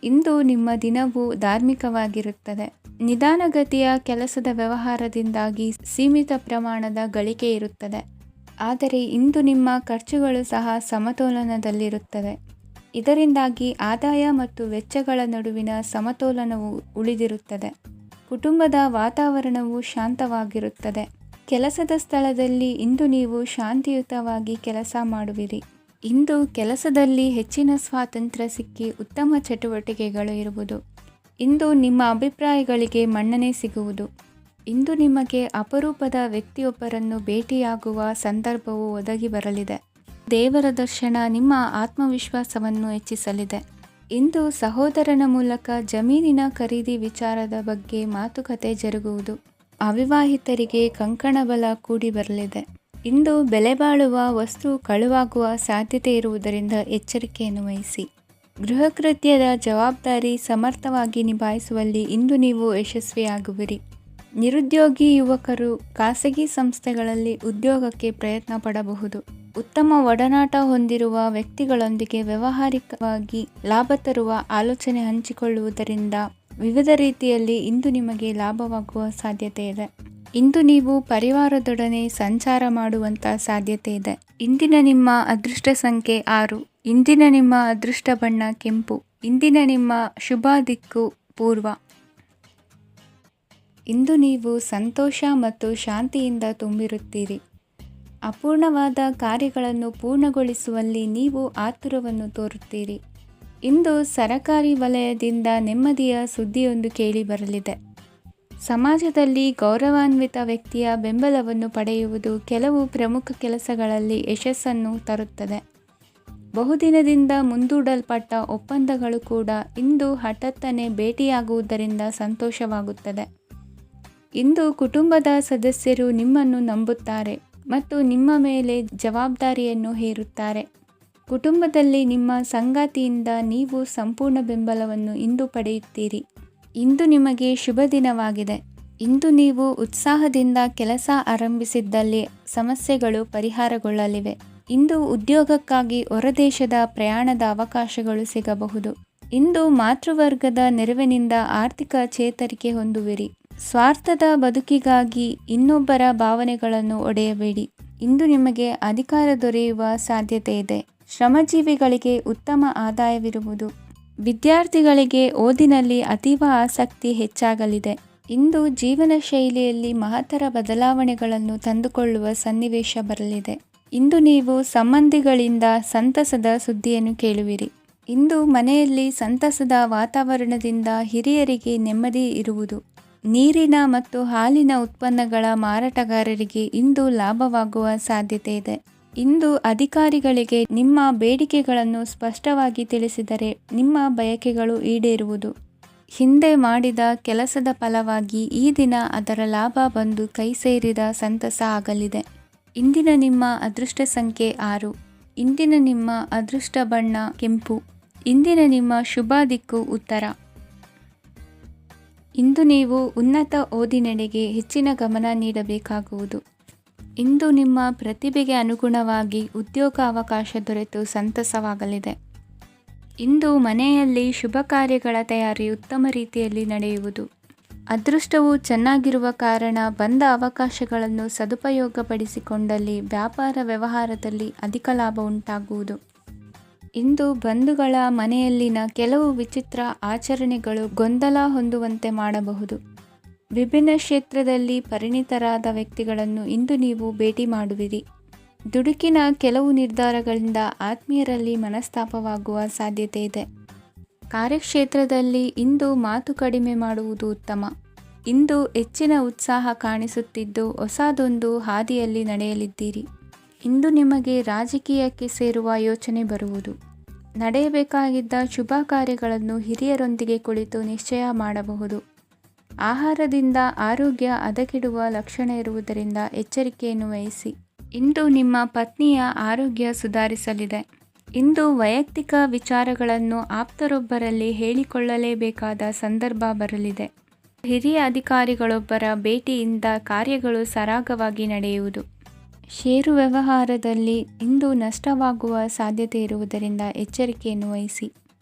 ಇಂದು ನಿಮ್ಮ ದಿನವು ಧಾರ್ಮಿಕವಾಗಿರುತ್ತದೆ. ನಿಧಾನಗತಿಯ ಕೆಲಸದ ವ್ಯವಹಾರದಿಂದಾಗಿ ಸೀಮಿತ ಪ್ರಮಾಣದ ಗಳಿಕೆ ಇರುತ್ತದೆ. ಆದರೆ ಇಂದು ನಿಮ್ಮ ಖರ್ಚುಗಳು ಸಹ ಸಮತೋಲನದಲ್ಲಿರುತ್ತವೆ. ಇದರಿಂದಾಗಿ ಆದಾಯ ಮತ್ತು ವೆಚ್ಚಗಳ ನಡುವಿನ ಸಮತೋಲನವು ಉಳಿದಿರುತ್ತದೆ. ಕುಟುಂಬದ ವಾತಾವರಣವು ಶಾಂತವಾಗಿರುತ್ತದೆ. ಕೆಲಸದ ಸ್ಥಳದಲ್ಲಿ ಇಂದು ನೀವು ಶಾಂತಿಯುತವಾಗಿ ಕೆಲಸ ಮಾಡುವಿರಿ. ಇಂದು ಕೆಲಸದಲ್ಲಿ ಹೆಚ್ಚಿನ ಸ್ವಾತಂತ್ರ್ಯ ಸಿಕ್ಕಿ ಉತ್ತಮ ಚಟುವಟಿಕೆಗಳು ಇರುವುದು. ಇಂದು ನಿಮ್ಮ ಅಭಿಪ್ರಾಯಗಳಿಗೆ ಮನ್ನಣೆ ಸಿಗುವುದು. ಇಂದು ನಿಮಗೆ ಅಪರೂಪದ ವ್ಯಕ್ತಿಯೊಬ್ಬರನ್ನು ಭೇಟಿಯಾಗುವ ಸಂದರ್ಭವು ಒದಗಿ ಬರಲಿದೆ. ದೇವರ ದರ್ಶನ ನಿಮ್ಮ ಆತ್ಮವಿಶ್ವಾಸವನ್ನು ಹೆಚ್ಚಿಸಲಿದೆ. ಇಂದು ಸಹೋದರನ ಮೂಲಕ ಜಮೀನಿನ ಖರೀದಿ ವಿಚಾರದ ಬಗ್ಗೆ ಮಾತುಕತೆ ಜರುಗುವುದು. ಅವಿವಾಹಿತರಿಗೆ ಕಂಕಣ ಬಲ ಕೂಡಿ ಬರಲಿದೆ. ಇಂದು ಬೆಲೆ ಬಾಳುವ ವಸ್ತು ಕಳುವಾಗುವ ಸಾಧ್ಯತೆ ಇರುವುದರಿಂದ ಎಚ್ಚರಿಕೆಯನ್ನು ವಹಿಸಿ. ಗೃಹ ಕೃತ್ಯದ ಜವಾಬ್ದಾರಿ ಸಮರ್ಥವಾಗಿ ನಿಭಾಯಿಸುವಲ್ಲಿ ಇಂದು ನೀವು ಯಶಸ್ವಿಯಾಗುವಿರಿ. ನಿರುದ್ಯೋಗಿ ಯುವಕರು ಖಾಸಗಿ ಸಂಸ್ಥೆಗಳಲ್ಲಿ ಉದ್ಯೋಗಕ್ಕೆ ಪ್ರಯತ್ನ ಪಡಬಹುದು. ಉತ್ತಮ ಒಡನಾಟ ಹೊಂದಿರುವ ವ್ಯಕ್ತಿಗಳೊಂದಿಗೆ ವ್ಯಾವಹಾರಿಕವಾಗಿ ಲಾಭ ತರುವ ಆಲೋಚನೆ ಹಂಚಿಕೊಳ್ಳುವುದರಿಂದ ವಿವಿಧ ರೀತಿಯಲ್ಲಿ ಇಂದು ನಿಮಗೆ ಲಾಭವಾಗುವ ಸಾಧ್ಯತೆ ಇದೆ. ಇಂದು ನೀವು ಪರಿವಾರದೊಡನೆ ಸಂಚಾರ ಮಾಡುವಂಥ ಸಾಧ್ಯತೆ ಇದೆ. ಇಂದಿನ ನಿಮ್ಮ ಅದೃಷ್ಟ ಸಂಖ್ಯೆ 6. ಇಂದಿನ ನಿಮ್ಮ ಅದೃಷ್ಟ ಬಣ್ಣ ಕೆಂಪು. ಇಂದಿನ ನಿಮ್ಮ ಶುಭ ದಿಕ್ಕು ಪೂರ್ವ. ಇಂದು ನೀವು ಸಂತೋಷ ಮತ್ತು ಶಾಂತಿಯಿಂದ ತುಂಬಿರುತ್ತೀರಿ. ಅಪೂರ್ಣವಾದ ಕಾರ್ಯಗಳನ್ನು ಪೂರ್ಣಗೊಳಿಸುವಲ್ಲಿ ನೀವು ಆತುರವನ್ನು ತೋರುತ್ತೀರಿ. ಇಂದು ಸರಕಾರಿ ವಲಯದಿಂದ ನೆಮ್ಮದಿಯ ಸುದ್ದಿಯೊಂದು ಕೇಳಿ ಬರಲಿದೆ. ಸಮಾಜದಲ್ಲಿ ಗೌರವಾನ್ವಿತ ವ್ಯಕ್ತಿಯ ಬೆಂಬಲವನ್ನು ಪಡೆಯುವುದು ಕೆಲವು ಪ್ರಮುಖ ಕೆಲಸಗಳಲ್ಲಿ ಯಶಸ್ಸನ್ನು ತರುತ್ತದೆ. ಬಹುದಿನದಿಂದ ಮುಂದೂಡಲ್ಪಟ್ಟ ಒಪ್ಪಂದಗಳು ಕೂಡ ಇಂದು ಹಠಾತ್ತನೆ ಭೇಟಿಯಾಗುವುದರಿಂದ ಸಂತೋಷವಾಗುತ್ತದೆ. ಇಂದು ಕುಟುಂಬದ ಸದಸ್ಯರು ನಿಮ್ಮನ್ನು ನಂಬುತ್ತಾರೆ ಮತ್ತು ನಿಮ್ಮ ಮೇಲೆ ಜವಾಬ್ದಾರಿಯನ್ನು ಹೇರುತ್ತಾರೆ. ಕುಟುಂಬದಲ್ಲಿ ನಿಮ್ಮ ಸಂಗಾತಿಯಿಂದ ನೀವು ಸಂಪೂರ್ಣ ಬೆಂಬಲವನ್ನು ಇಂದು ಪಡೆಯುತ್ತೀರಿ. ಇಂದು ನಿಮಗೆ ಶುಭ ದಿನವಾಗಿದೆ. ಇಂದು ನೀವು ಉತ್ಸಾಹದಿಂದ ಕೆಲಸ ಆರಂಭಿಸಿದ್ದಲ್ಲಿ ಸಮಸ್ಯೆಗಳು ಪರಿಹಾರಗೊಳ್ಳಲಿವೆ. ಇಂದು ಉದ್ಯೋಗಕ್ಕಾಗಿ ಹೊರದೇಶದ ಪ್ರಯಾಣದ ಅವಕಾಶಗಳು ಸಿಗಬಹುದು. ಇಂದು ಮಾತೃವರ್ಗದ ನೆರವಿನಿಂದ ಆರ್ಥಿಕ ಚೇತರಿಕೆ ಹೊಂದುವಿರಿ. ಸ್ವಾರ್ಥದ ಬದುಕಿಗಾಗಿ ಇನ್ನೊಬ್ಬರ ಭಾವನೆಗಳನ್ನು ಒಡೆಯಬೇಡಿ. ಇಂದು ನಿಮಗೆ ಅಧಿಕಾರ ದೊರೆಯುವ ಸಾಧ್ಯತೆ ಇದೆ. ಶ್ರಮಜೀವಿಗಳಿಗೆ ಉತ್ತಮ ಆದಾಯವಿರುವುದು. ವಿದ್ಯಾರ್ಥಿಗಳಿಗೆ ಓದಿನಲ್ಲಿ ಅತೀವ ಆಸಕ್ತಿ ಹೆಚ್ಚಾಗಲಿದೆ. ಇಂದು ಜೀವನ ಶೈಲಿಯಲ್ಲಿ ಮಹತ್ತರ ಬದಲಾವಣೆಗಳನ್ನು ತಂದುಕೊಳ್ಳುವ ಸನ್ನಿವೇಶ ಬರಲಿದೆ. ಇಂದು ನೀವು ಸಂಬಂಧಿಗಳಿಂದ ಸಂತಸದ ಸುದ್ದಿಯನ್ನು ಕೇಳುವಿರಿ. ಇಂದು ಮನೆಯಲ್ಲಿ ಸಂತಸದ ವಾತಾವರಣದಿಂದ ಹಿರಿಯರಿಗೆ ನೆಮ್ಮದಿ ಇರುವುದು. ನೀರಿನ ಮತ್ತು ಹಾಲಿನ ಉತ್ಪನ್ನಗಳ ಮಾರಾಟಗಾರರಿಗೆ ಇಂದು ಲಾಭವಾಗುವ ಸಾಧ್ಯತೆ ಇದೆ. ಇಂದು ಅಧಿಕಾರಿಗಳಿಗೆ ನಿಮ್ಮ ಬೇಡಿಕೆಗಳನ್ನು ಸ್ಪಷ್ಟವಾಗಿ ತಿಳಿಸಿದರೆ ನಿಮ್ಮ ಬಯಕೆಗಳು ಈಡೇರುವುದು. ಹಿಂದೆ ಮಾಡಿದ ಕೆಲಸದ ಫಲವಾಗಿ ಈ ದಿನ ಅದರ ಲಾಭ ಬಂದು ಕೈ ಸೇರಿದ ಸಂತಸ ಆಗಲಿದೆ. ಇಂದಿನ ನಿಮ್ಮ ಅದೃಷ್ಟ ಸಂಖ್ಯೆ 6. ಇಂದಿನ ನಿಮ್ಮ ಅದೃಷ್ಟ ಬಣ್ಣ ಕೆಂಪು. ಇಂದಿನ ನಿಮ್ಮ ಶುಭ ದಿಕ್ಕು ಉತ್ತರ. ಇಂದು ನೀವು ಉನ್ನತ ಓದಿನೆಡೆಗೆ ಹೆಚ್ಚಿನ ಗಮನ ನೀಡಬೇಕಾಗುವುದು. ಇಂದು ನಿಮ್ಮ ಪ್ರತಿಭೆಗೆ ಅನುಗುಣವಾಗಿ ಉದ್ಯೋಗ ಅವಕಾಶ ದೊರೆತು ಸಂತಸವಾಗಲಿದೆ. ಇಂದು ಮನೆಯಲ್ಲಿ ಶುಭ ಕಾರ್ಯಗಳ ತಯಾರಿ ಉತ್ತಮ ರೀತಿಯಲ್ಲಿ ನಡೆಯುವುದು. ಅದೃಷ್ಟವು ಚೆನ್ನಾಗಿರುವ ಕಾರಣ ಬಂದ ಅವಕಾಶಗಳನ್ನು ಸದುಪಯೋಗಪಡಿಸಿಕೊಂಡಲ್ಲಿ ವ್ಯಾಪಾರ ವ್ಯವಹಾರದಲ್ಲಿ ಅಧಿಕ ಲಾಭ ಉಂಟಾಗುವುದು. ಇಂದು ಬಂಧುಗಳ ಮನೆಯಲ್ಲಿನ ಕೆಲವು ವಿಚಿತ್ರ ಆಚರಣೆಗಳು ಗೊಂದಲ ಹೊಂದುವಂತೆ ಮಾಡಬಹುದು. ವಿಭಿನ್ನ ಕ್ಷೇತ್ರದಲ್ಲಿ ಪರಿಣಿತರಾದ ವ್ಯಕ್ತಿಗಳನ್ನು ಇಂದು ನೀವು ಭೇಟಿ ಮಾಡುವಿರಿ. ದುಡುಕಿನ ಕೆಲವು ನಿರ್ಧಾರಗಳಿಂದ ಆತ್ಮೀಯರಲ್ಲಿ ಮನಸ್ತಾಪವಾಗುವ ಸಾಧ್ಯತೆ ಇದೆ. ಕಾರ್ಯಕ್ಷೇತ್ರದಲ್ಲಿ ಇಂದು ಮಾತು ಕಡಿಮೆ ಮಾಡುವುದು ಉತ್ತಮ. ಇಂದು ಹೆಚ್ಚಿನ ಉತ್ಸಾಹ ಕಾಣಿಸುತ್ತಿದ್ದು ಹೊಸದೊಂದು ಹಾದಿಯಲ್ಲಿ ನಡೆಯಲಿದ್ದೀರಿ. ಇಂದು ನಿಮಗೆ ರಾಜಕೀಯಕ್ಕೆ ಸೇರುವ ಯೋಚನೆ ಬರುವುದು. ನಡೆಯಬೇಕಾಗಿದ್ದ ಶುಭ ಕಾರ್ಯಗಳನ್ನು ಹಿರಿಯರೊಂದಿಗೆ ಕುಳಿತು ನಿಶ್ಚಯ ಮಾಡಬಹುದು. ಆಹಾರದಿಂದ ಆರೋಗ್ಯ ಹದಗೆಡುವ ಲಕ್ಷಣ ಇರುವುದರಿಂದ ಎಚ್ಚರಿಕೆಯನ್ನು ವಹಿಸಿ. ಇಂದು ನಿಮ್ಮ ಪತ್ನಿಯ ಆರೋಗ್ಯ ಸುಧಾರಿಸಲಿದೆ. ಇಂದು ವೈಯಕ್ತಿಕ ವಿಚಾರಗಳನ್ನು ಆಪ್ತರೊಬ್ಬರಲ್ಲಿ ಹೇಳಿಕೊಳ್ಳಲೇಬೇಕಾದ ಸಂದರ್ಭ ಬರಲಿದೆ. ಹಿರಿಯ ಅಧಿಕಾರಿಗಳೊಬ್ಬರ ಭೇಟಿಯಿಂದ ಕಾರ್ಯಗಳು ಸರಾಗವಾಗಿ ನಡೆಯುವುದು. ಷೇರು ವ್ಯವಹಾರದಲ್ಲಿ ಇಂದು ನಷ್ಟವಾಗುವ ಸಾಧ್ಯತೆ ಇರುವುದರಿಂದ ಎಚ್ಚರಿಕೆಯನ್ನು ವಹಿಸಿ.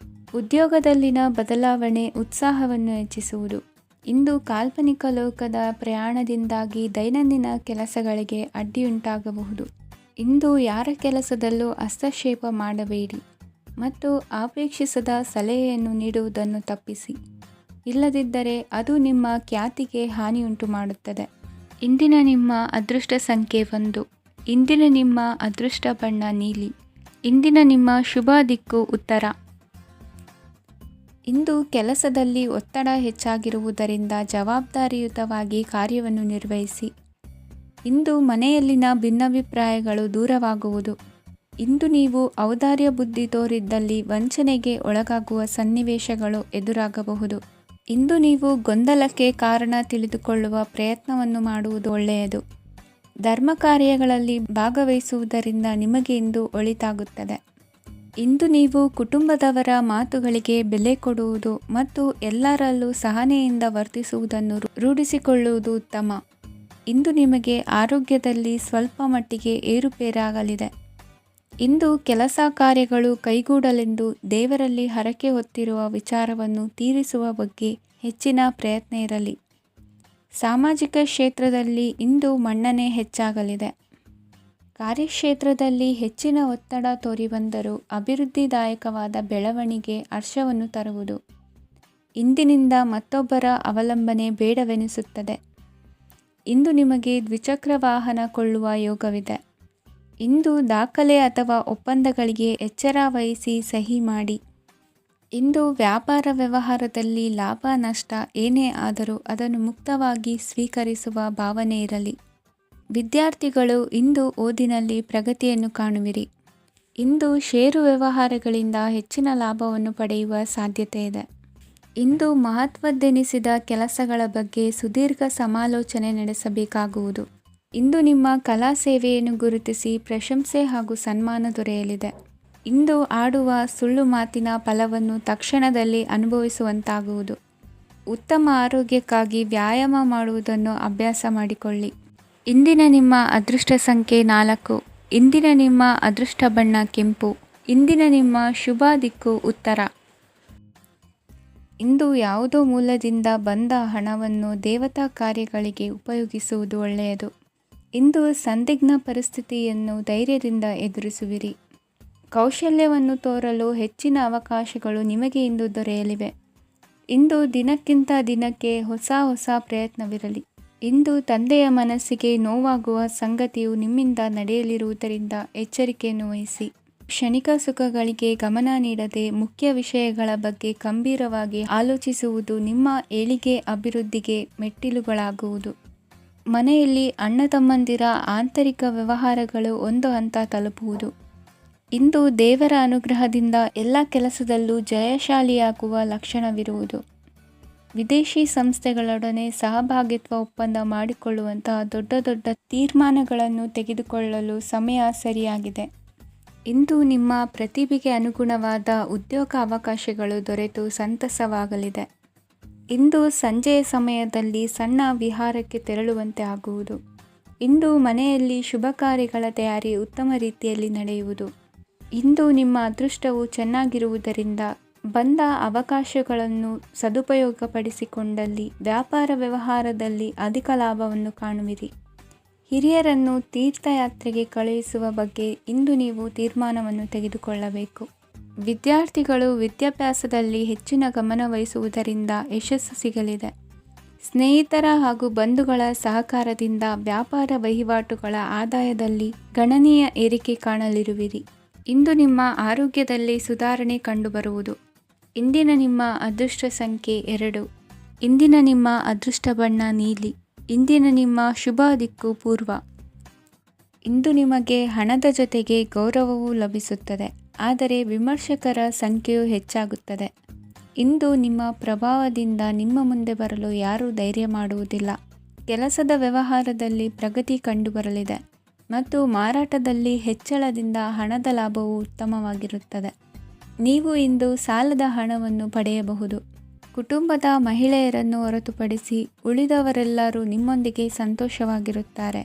ಉದ್ಯೋಗದಲ್ಲಿನ ಬದಲಾವಣೆ ಉತ್ಸಾಹವನ್ನು ಹೆಚ್ಚಿಸುವುದು. ಇಂದು ಕಾಲ್ಪನಿಕ ಲೋಕದ ಪ್ರಯಾಣದಿಂದಾಗಿ ದೈನಂದಿನ ಕೆಲಸಗಳಿಗೆ ಅಡ್ಡಿಯುಂಟಾಗಬಹುದು. ಇಂದು ಯಾರ ಕೆಲಸದಲ್ಲೂ ಹಸ್ತಕ್ಷೇಪ ಮಾಡಬೇಡಿ ಮತ್ತು ಅಪೇಕ್ಷಿಸದ ಸಲಹೆಯನ್ನು ನೀಡುವುದನ್ನು ತಪ್ಪಿಸಿ. ಇಲ್ಲದಿದ್ದರೆ ಅದು ನಿಮ್ಮ ಖ್ಯಾತಿಗೆ ಹಾನಿಯುಂಟು ಮಾಡುತ್ತದೆ. ಇಂದಿನ ನಿಮ್ಮ ಅದೃಷ್ಟ ಸಂಖ್ಯೆ 1. ಇಂದಿನ ನಿಮ್ಮ ಅದೃಷ್ಟ ಬಣ್ಣ ನೀಲಿ. ಇಂದಿನ ನಿಮ್ಮ ಶುಭ ದಿಕ್ಕು ಉತ್ತರ. ಇಂದು ಕೆಲಸದಲ್ಲಿ ಒತ್ತಡ ಹೆಚ್ಚಾಗಿರುವುದರಿಂದ ಜವಾಬ್ದಾರಿಯುತವಾಗಿ ಕಾರ್ಯವನ್ನು ನಿರ್ವಹಿಸಿ. ಇಂದು ಮನೆಯಲ್ಲಿನ ಭಿನ್ನಾಭಿಪ್ರಾಯಗಳು ದೂರವಾಗುವುದು. ಇಂದು ನೀವು ಔದಾರ್ಯ ಬುದ್ಧಿ ತೋರಿದ್ದಲ್ಲಿ ವಂಚನೆಗೆ ಒಳಗಾಗುವ ಸನ್ನಿವೇಶಗಳು ಎದುರಾಗಬಹುದು. ಇಂದು ನೀವು ಗೊಂದಲಕ್ಕೆ ಕಾರಣ ತಿಳಿದುಕೊಳ್ಳುವ ಪ್ರಯತ್ನವನ್ನು ಮಾಡುವುದು ಒಳ್ಳೆಯದು. ಧರ್ಮ ಕಾರ್ಯಗಳಲ್ಲಿ ಭಾಗವಹಿಸುವುದರಿಂದ ನಿಮಗೆ ಇಂದು ಒಳಿತಾಗುತ್ತದೆ. ಇಂದು ನೀವು ಕುಟುಂಬದವರ ಮಾತುಗಳಿಗೆ ಬೆಲೆ ಕೊಡುವುದು ಮತ್ತು ಎಲ್ಲರಲ್ಲೂ ಸಹನೆಯಿಂದ ವರ್ತಿಸುವುದನ್ನು ರೂಢಿಸಿಕೊಳ್ಳುವುದು ಉತ್ತಮ. ಇಂದು ನಿಮಗೆ ಆರೋಗ್ಯದಲ್ಲಿ ಸ್ವಲ್ಪ ಮಟ್ಟಿಗೆ ಏರುಪೇರಾಗಲಿದೆ. ಇಂದು ಕೆಲಸ ಕಾರ್ಯಗಳು ಕೈಗೂಡಲೆಂದು ದೇವರಲ್ಲಿ ಹರಕೆ ಹೊತ್ತಿರುವ ವಿಚಾರವನ್ನು ತೀರಿಸುವ ಬಗ್ಗೆ ಹೆಚ್ಚಿನ ಪ್ರಯತ್ನ ಇರಲಿ. ಸಾಮಾಜಿಕ ಕ್ಷೇತ್ರದಲ್ಲಿ ಇಂದು ಮನ್ನಣೆ ಹೆಚ್ಚಾಗಲಿದೆ. ಕಾರ್ಯಕ್ಷೇತ್ರದಲ್ಲಿ ಹೆಚ್ಚಿನ ಒತ್ತಡ ತೋರಿಬಂದರೂ ಅಭಿವೃದ್ಧಿದಾಯಕವಾದ ಬೆಳವಣಿಗೆ ಹರ್ಷವನ್ನು ತರುವುದು. ಇಂದಿನಿಂದ ಮತ್ತೊಬ್ಬರ ಅವಲಂಬನೆ ಬೇಡವೆನಿಸುತ್ತದೆ. ಇಂದು ನಿಮಗೆ ದ್ವಿಚಕ್ರ ವಾಹನ ಕೊಳ್ಳುವ ಯೋಗವಿದೆ. ಇಂದು ದಾಖಲೆ ಅಥವಾ ಒಪ್ಪಂದಗಳಿಗೆ ಎಚ್ಚರ ವಹಿಸಿ ಸಹಿ ಮಾಡಿ. ಇಂದು ವ್ಯಾಪಾರ ವ್ಯವಹಾರದಲ್ಲಿ ಲಾಭ ನಷ್ಟ ಏನೇ ಆದರೂ ಅದನ್ನು ಮುಕ್ತವಾಗಿ ಸ್ವೀಕರಿಸುವ ಭಾವನೆ ಇರಲಿ. ವಿದ್ಯಾರ್ಥಿಗಳು ಇಂದು ಓದಿನಲ್ಲಿ ಪ್ರಗತಿಯನ್ನು ಕಾಣುವಿರಿ. ಇಂದು ಷೇರು ವ್ಯವಹಾರಗಳಿಂದ ಹೆಚ್ಚಿನ ಲಾಭವನ್ನು ಪಡೆಯುವ ಸಾಧ್ಯತೆ ಇದೆ. ಇಂದು ಮಹತ್ವದ್ದೆನಿಸಿದ ಕೆಲಸಗಳ ಬಗ್ಗೆ ಸುದೀರ್ಘ ಸಮಾಲೋಚನೆ ನಡೆಸಬೇಕಾಗುವುದು. ಇಂದು ನಿಮ್ಮ ಕಲಾ ಸೇವೆಯನ್ನು ಗುರುತಿಸಿ ಪ್ರಶಂಸೆ ಹಾಗೂ ಸನ್ಮಾನ ದೊರೆಯಲಿದೆ. ಇಂದು ಆಡುವ ಸುಳ್ಳು ಮಾತಿನ ಫಲವನ್ನು ತಕ್ಷಣದಲ್ಲಿ ಅನುಭವಿಸುವಂತಾಗುವುದು. ಉತ್ತಮ ಆರೋಗ್ಯಕ್ಕಾಗಿ ವ್ಯಾಯಾಮ ಮಾಡುವುದನ್ನು ಅಭ್ಯಾಸ ಮಾಡಿಕೊಳ್ಳಿ. ಇಂದಿನ ನಿಮ್ಮ ಅದೃಷ್ಟ ಸಂಖ್ಯೆ 4. ಇಂದಿನ ನಿಮ್ಮ ಅದೃಷ್ಟ ಬಣ್ಣ ಕೆಂಪು. ಇಂದಿನ ನಿಮ್ಮ ಶುಭ ದಿಕ್ಕು ಉತ್ತರ. ಇಂದು ಯಾವುದೋ ಮೂಲದಿಂದ ಬಂದ ಹಣವನ್ನು ದೇವತಾ ಕಾರ್ಯಗಳಿಗೆ ಉಪಯೋಗಿಸುವುದು ಒಳ್ಳೆಯದು. ಇಂದು ಸಂದಿಗ್ಧ ಪರಿಸ್ಥಿತಿಯನ್ನು ಧೈರ್ಯದಿಂದ ಎದುರಿಸುವಿರಿ. ಕೌಶಲ್ಯವನ್ನು ತೋರಲು ಹೆಚ್ಚಿನ ಅವಕಾಶಗಳು ನಿಮಗೆ ಇಂದು ದೊರೆಯಲಿವೆ. ಇಂದು ದಿನಕ್ಕಿಂತ ದಿನಕ್ಕೆ ಹೊಸ ಪ್ರಯತ್ನವಿರಲಿ. ಇಂದು ತಂದೆಯ ಮನಸ್ಸಿಗೆ ನೋವಾಗುವ ಸಂಗತಿಯು ನಿಮ್ಮಿಂದ ನಡೆಯಲಿರುವುದರಿಂದ ಎಚ್ಚರಿಕೆಯನ್ನು ವಹಿಸಿ. ಕ್ಷಣಿಕ ಸುಖಗಳಿಗೆ ಗಮನ ನೀಡದೆ ಮುಖ್ಯ ವಿಷಯಗಳ ಬಗ್ಗೆ ಗಂಭೀರವಾಗಿ ಆಲೋಚಿಸುವುದು ನಿಮ್ಮ ಏಳಿಗೆ ಅಭಿವೃದ್ಧಿಗೆ ಮೆಟ್ಟಿಲುಗಳಾಗುವುದು. ಮನೆಯಲ್ಲಿ ಅಣ್ಣ ತಮ್ಮಂದಿರ ಆಂತರಿಕ ವ್ಯವಹಾರಗಳು ಒಂದು ಹಂತ ತಲುಪುವುದು. ಇಂದು ದೇವರ ಅನುಗ್ರಹದಿಂದ ಎಲ್ಲ ಕೆಲಸದಲ್ಲೂ ಜಯಶಾಲಿಯಾಗುವ ಲಕ್ಷಣವಿರುವುದು. ವಿದೇಶಿ ಸಂಸ್ಥೆಗಳೊಡನೆ ಸಹಭಾಗಿತ್ವ ಒಪ್ಪಂದ ಮಾಡಿಕೊಳ್ಳುವಂತಹ ದೊಡ್ಡ ತೀರ್ಮಾನಗಳನ್ನು ತೆಗೆದುಕೊಳ್ಳಲು ಸಮಯ ಸರಿಯಾಗಿದೆ. ಇಂದು ನಿಮ್ಮ ಪ್ರತಿಭೆಗೆ ಅನುಗುಣವಾದ ಉದ್ಯೋಗ ಅವಕಾಶಗಳು ದೊರೆತು ಸಂತಸವಾಗಲಿದೆ. ಇಂದು ಸಂಜೆಯ ಸಮಯದಲ್ಲಿ ಸಣ್ಣ ವಿಹಾರಕ್ಕೆ ತೆರಳುವಂತೆ ಆಗುವುದು. ಇಂದು ಮನೆಯಲ್ಲಿ ಶುಭ ಕಾರ್ಯಗಳ ತಯಾರಿ ಉತ್ತಮ ರೀತಿಯಲ್ಲಿ ನಡೆಯುವುದು. ಇಂದು ನಿಮ್ಮ ಅದೃಷ್ಟವು ಚೆನ್ನಾಗಿರುವುದರಿಂದ ಬಂದ ಅವಕಾಶಗಳನ್ನು ಸದುಪಯೋಗಪಡಿಸಿಕೊಂಡಲ್ಲಿ ವ್ಯಾಪಾರ ವ್ಯವಹಾರದಲ್ಲಿ ಅಧಿಕ ಲಾಭವನ್ನು ಕಾಣುವಿರಿ. ಹಿರಿಯರನ್ನು ತೀರ್ಥಯಾತ್ರೆಗೆ ಕಳುಹಿಸುವ ಬಗ್ಗೆ ಇಂದು ನೀವು ತೀರ್ಮಾನವನ್ನು ತೆಗೆದುಕೊಳ್ಳಬೇಕು. ವಿದ್ಯಾರ್ಥಿಗಳು ವಿದ್ಯಾಭ್ಯಾಸದಲ್ಲಿ ಹೆಚ್ಚಿನ ಗಮನ ವಹಿಸುವುದರಿಂದ ಯಶಸ್ಸು ಸಿಗಲಿದೆ. ಸ್ನೇಹಿತರ ಹಾಗೂ ಬಂಧುಗಳ ಸಹಕಾರದಿಂದ ವ್ಯಾಪಾರ ವಹಿವಾಟುಗಳ ಆದಾಯದಲ್ಲಿ ಗಣನೀಯ ಏರಿಕೆ ಕಾಣಲಿರುವಿರಿ. ಇಂದು ನಿಮ್ಮ ಆರೋಗ್ಯದಲ್ಲಿ ಸುಧಾರಣೆ ಕಂಡುಬರುವುದು. ಇಂದಿನ ನಿಮ್ಮ ಅದೃಷ್ಟ ಸಂಖ್ಯೆ 2. ಇಂದಿನ ನಿಮ್ಮ ಅದೃಷ್ಟ ಬಣ್ಣ ನೀಲಿ. ಇಂದಿನ ನಿಮ್ಮ ಶುಭ ದಿಕ್ಕು ಪೂರ್ವ. ಇಂದು ನಿಮಗೆ ಹಣದ ಜೊತೆಗೆ ಗೌರವವೂ ಲಭಿಸುತ್ತದೆ, ಆದರೆ ವಿಮರ್ಶಕರ ಸಂಖ್ಯೆಯೂ ಹೆಚ್ಚಾಗುತ್ತದೆ. ಇಂದು ನಿಮ್ಮ ಪ್ರಭಾವದಿಂದ ನಿಮ್ಮ ಮುಂದೆ ಬರಲು ಯಾರೂ ಧೈರ್ಯ ಮಾಡುವುದಿಲ್ಲ. ಕೆಲಸದ ವ್ಯವಹಾರದಲ್ಲಿ ಪ್ರಗತಿ ಕಂಡುಬರಲಿದೆ ಮತ್ತು ಮಾರಾಟದಲ್ಲಿ ಹೆಚ್ಚಳದಿಂದ ಹಣದ ಲಾಭವು ಉತ್ತಮವಾಗಿರುತ್ತದೆ. ನೀವು ಇಂದು ಸಾಲದ ಹಣವನ್ನು ಪಡೆಯಬಹುದು. ಕುಟುಂಬದ ಮಹಿಳೆಯರನ್ನು ಹೊರತುಪಡಿಸಿ ಉಳಿದವರೆಲ್ಲರೂ ನಿಮ್ಮೊಂದಿಗೆ ಸಂತೋಷವಾಗಿರುತ್ತಾರೆ.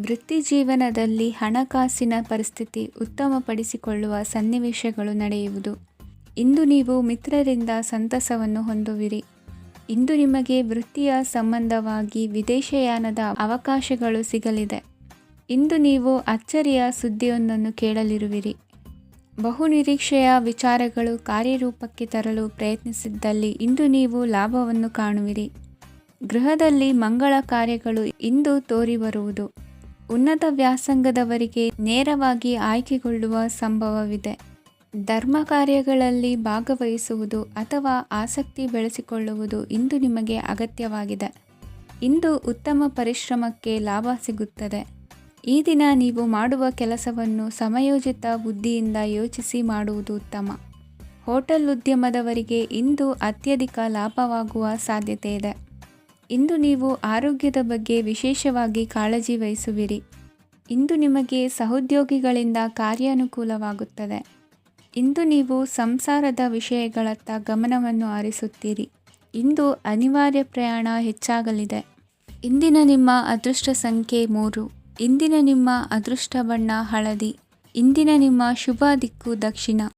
ವೃತ್ತಿ ಜೀವನದಲ್ಲಿ ಹಣಕಾಸಿನ ಪರಿಸ್ಥಿತಿ ಉತ್ತಮಪಡಿಸಿಕೊಳ್ಳುವ ಸನ್ನಿವೇಶಗಳು ನಡೆಯುವುದು. ಇಂದು ನೀವು ಮಿತ್ರರಿಂದ ಸಂತಸವನ್ನು ಹೊಂದುವಿರಿ. ಇಂದು ನಿಮಗೆ ವೃತ್ತಿಯ ಸಂಬಂಧವಾಗಿ ವಿದೇಶಯಾನದ ಅವಕಾಶಗಳು ಸಿಗಲಿದೆ. ಇಂದು ನೀವು ಅಚ್ಚರಿಯ ಸುದ್ದಿಯೊಂದನ್ನು ಕೇಳಲಿರುವಿರಿ. ಬಹುನಿರೀಕ್ಷೆಯ ವಿಚಾರಗಳು ಕಾರ್ಯರೂಪಕ್ಕೆ ತರಲು ಪ್ರಯತ್ನಿಸಿದ್ದಲ್ಲಿ ಇಂದು ನೀವು ಲಾಭವನ್ನು ಕಾಣುವಿರಿ. ಗೃಹದಲ್ಲಿ ಮಂಗಳ ಕಾರ್ಯಗಳು ಇಂದು ತೋರಿಬರುವುದು. ಉನ್ನತ ವ್ಯಾಸಂಗದವರಿಗೆ ನೇರವಾಗಿ ಆಯ್ಕೆಗೊಳ್ಳುವ ಸಂಭವವಿದೆ. ಧರ್ಮ ಕಾರ್ಯಗಳಲ್ಲಿ ಭಾಗವಹಿಸುವುದು ಅಥವಾ ಆಸಕ್ತಿ ಬೆಳೆಸಿಕೊಳ್ಳುವುದು ಇಂದು ನಿಮಗೆ ಅಗತ್ಯವಾಗಿದೆ. ಇಂದು ಉತ್ತಮ ಪರಿಶ್ರಮಕ್ಕೆ ಲಾಭ ಸಿಗುತ್ತದೆ. ಈ ದಿನ ನೀವು ಮಾಡುವ ಕೆಲಸವನ್ನು ಸಮಯೋಚಿತ ಬುದ್ಧಿಯಿಂದ ಯೋಚಿಸಿ ಮಾಡುವುದು ಉತ್ತಮ. ಹೋಟೆಲ್ ಉದ್ಯಮದವರಿಗೆ ಇಂದು ಅತ್ಯಧಿಕ ಲಾಭವಾಗುವ ಸಾಧ್ಯತೆ ಇದೆ. ಇಂದು ನೀವು ಆರೋಗ್ಯದ ಬಗ್ಗೆ ವಿಶೇಷವಾಗಿ ಕಾಳಜಿ ವಹಿಸುವಿರಿ. ಇಂದು ನಿಮಗೆ ಸಹೋದ್ಯೋಗಿಗಳಿಂದ ಕಾರ್ಯಾನುಕೂಲವಾಗುತ್ತದೆ. ಇಂದು ನೀವು ಸಂಸಾರದ ವಿಷಯಗಳತ್ತ ಗಮನವನ್ನು ಹರಿಸುತ್ತೀರಿ. ಇಂದು ಅನಿವಾರ್ಯ ಪ್ರಯಾಣ ಹೆಚ್ಚಾಗಲಿದೆ. ಇಂದಿನ ನಿಮ್ಮ ಅದೃಷ್ಟ ಸಂಖ್ಯೆ 3. ಇಂದಿನ ನಿಮ್ಮ ಅದೃಷ್ಟ ಬಣ್ಣ ಹಳದಿ. ಇಂದಿನ ನಿಮ್ಮ ಶುಭ ದಿಕ್ಕು ದಕ್ಷಿಣ.